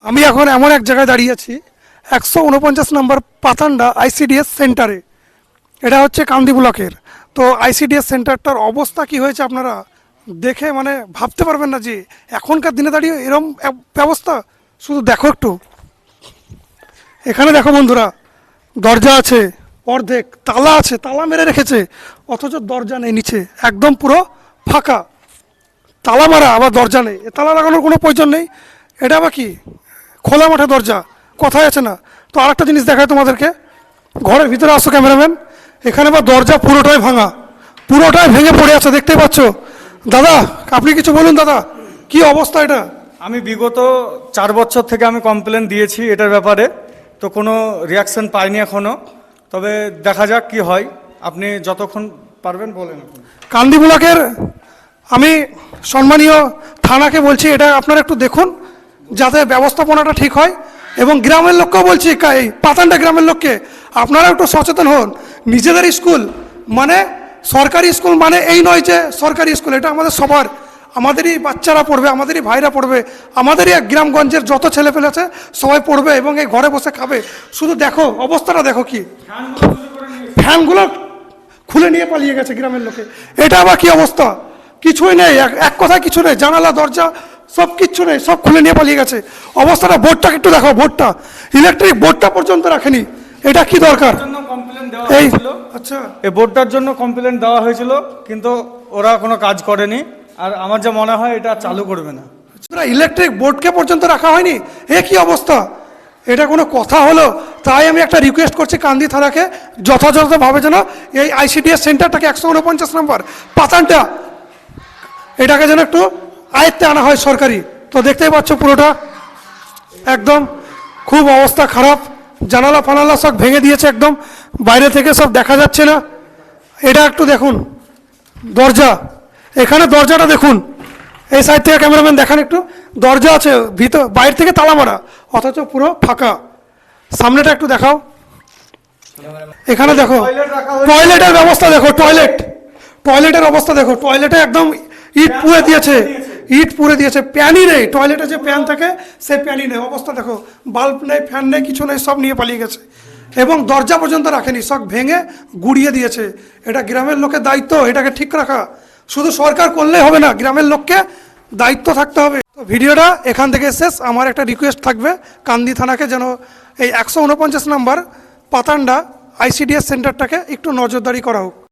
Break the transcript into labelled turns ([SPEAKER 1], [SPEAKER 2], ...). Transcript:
[SPEAKER 1] আমি এখন এমন এক জায়গায় দাঁড়িয়ে আছি 149 নম্বর পাতান্ডা আইসিডিএস সেন্টারে। এটা হচ্ছে কান্দি ব্লকের। তো আইসিডিএস সেন্টারটার অবস্থা কি হয়েছে আপনারা দেখে মানে ভাবতে পারবেন না যে এখনকার দিনে দাঁড়িয়ে এরম ব্যবস্থা। শুধু দেখো একটু, এখানে দেখো বন্ধুরা, দরজা আছে অর্ধেক, তালা আছে, তালা মেরে রেখেছে, অথচ দরজা নেই নিচে, একদম পুরো ফাঁকা, তালা মারা, আবার দরজা নেই। এ তালা লাগানোর কোনো প্রয়োজন নেই, এটা আবার কি খোলা মাঠে দরজা, কথাই আছে না। তো আরেকটা জিনিস দেখায় তোমাদেরকে, ঘরের ভিতরে আসো ক্যামেরাম্যান, এখানে আবার দরজা পুরোটাই ভাঙা, পুরোটাই ভেঙে পড়ে আছে, দেখতেই পাচ্ছ। দাদা আপনি কিছু বলুন, দাদা কি অবস্থা এটা?
[SPEAKER 2] আমি বিগত 4 বছর থেকে আমি কমপ্লেন দিয়েছি এটার ব্যাপারে, তো কোনো রিয়াকশন পাইনি এখনো। তবে দেখা যাক কি হয়, আপনি যতক্ষণ পারবেন বলেন।
[SPEAKER 1] কান্দি ব্লকের আমি সম্মানীয় থানাকে বলছি এটা আপনারা একটু দেখুন যাতে ব্যবস্থাপনাটা ঠিক হয়, এবং গ্রামের লোককেও বলছি, এই পাতান্ডা গ্রামের লোককে আপনারা একটু সচেতন হন। নিজেদের স্কুল মানে সরকারি স্কুল মানে এই নয় যে সরকারি স্কুল, এটা আমাদের সবার, আমাদেরই বাচ্চারা পড়বে, আমাদেরই ভাইরা পড়বে, আমাদেরই গ্রামগঞ্জের যত ছেলেপেলে আছে সবাই পড়বে এবং এই ঘরে বসে খাবে। শুধু দেখো অবস্থাটা দেখো, কি ফ্যানগুলো খুলে নিয়ে পালিয়ে গেছে গ্রামের লোকে, এটা আবার কি অবস্থা? কিছুই নেই, এক কথায় কিছু নেই, জানালা দরজা সব কিচ্ছু নেই, সব খুলে নিয়ে পালিয়ে গেছে। অবস্থাটা, বোর্ডটা একটু দেখো, বোর্ডটা, ইলেকট্রিক বোর্ডটা পর্যন্ত রাখেনি, এটা কি দরকার? এই আচ্ছা,
[SPEAKER 2] এই বোর্ডটার জন্য কমপ্লেন দেওয়া হয়েছিল, কিন্তু ওরা কোনো কাজ করেনি, আর আমার যা মনে হয় এটা চালু করবে না।
[SPEAKER 1] ইলেকট্রিক বোর্ডকে পর্যন্ত রাখা হয়নি, এ কি অবস্থা? এটা কোনো কথা হলো? তাই আমি একটা রিকোয়েস্ট করছি কান্দি থানাকে, যথাযথভাবে যেন এই আইসিডিএস সেন্টারটাকে 149 নম্বর পাতানটা, এটাকে যেন একটু আয়ত্তে আনা হয় সরকারি। তো দেখতেই পাচ্ছ পুরোটা একদম খুব অবস্থা খারাপ, জানালা ফানালা সব ভেঙে দিয়েছে, একদম বাইরে থেকে সব দেখা যাচ্ছে না। এটা একটু দেখুন দরজা, এখানে দরজাটা দেখুন, এই সাইড থেকে ক্যামেরাম্যান দেখান একটু, দরজা আছে ভিতর, বাইরে থেকে তালা মারা, অথচ পুরো ফাঁকা। সামনেটা একটু দেখাও, এখানে দেখো টয়লেটের ব্যবস্থা দেখো, টয়লেটের অবস্থা দেখো, টয়লেটে একদম ইট পুড়ে দিয়েছে, ইট পুড়ে দিয়েছে, প্যানই নেই, টয়লেটে যে প্যান থাকে সে প্যানই নেই, অবস্থা দেখো, বাল্ব নেই, ফ্যান নেই, কিছু নেই, সব নিয়ে পালিয়ে গেছে, এবং দরজা পর্যন্ত রাখেনি, সব ভেঙে গুড়িয়ে দিয়েছে। এটা গ্রামের লোকের দায়িত্ব এটাকে ঠিক রাখা, শুধু সরকার করলেই হবে না, গ্রামের লোককে দায়িত্ব থাকতে হবে। তো ভিডিওটা এখান থেকে শেষ। আমার একটা রিকোয়েস্ট থাকবে কান্দি থানাকে যেন এই 149 নম্বর পাতান্ডা আইসিডিএস সেন্টারটাকে একটু নজরদারি করা হোক।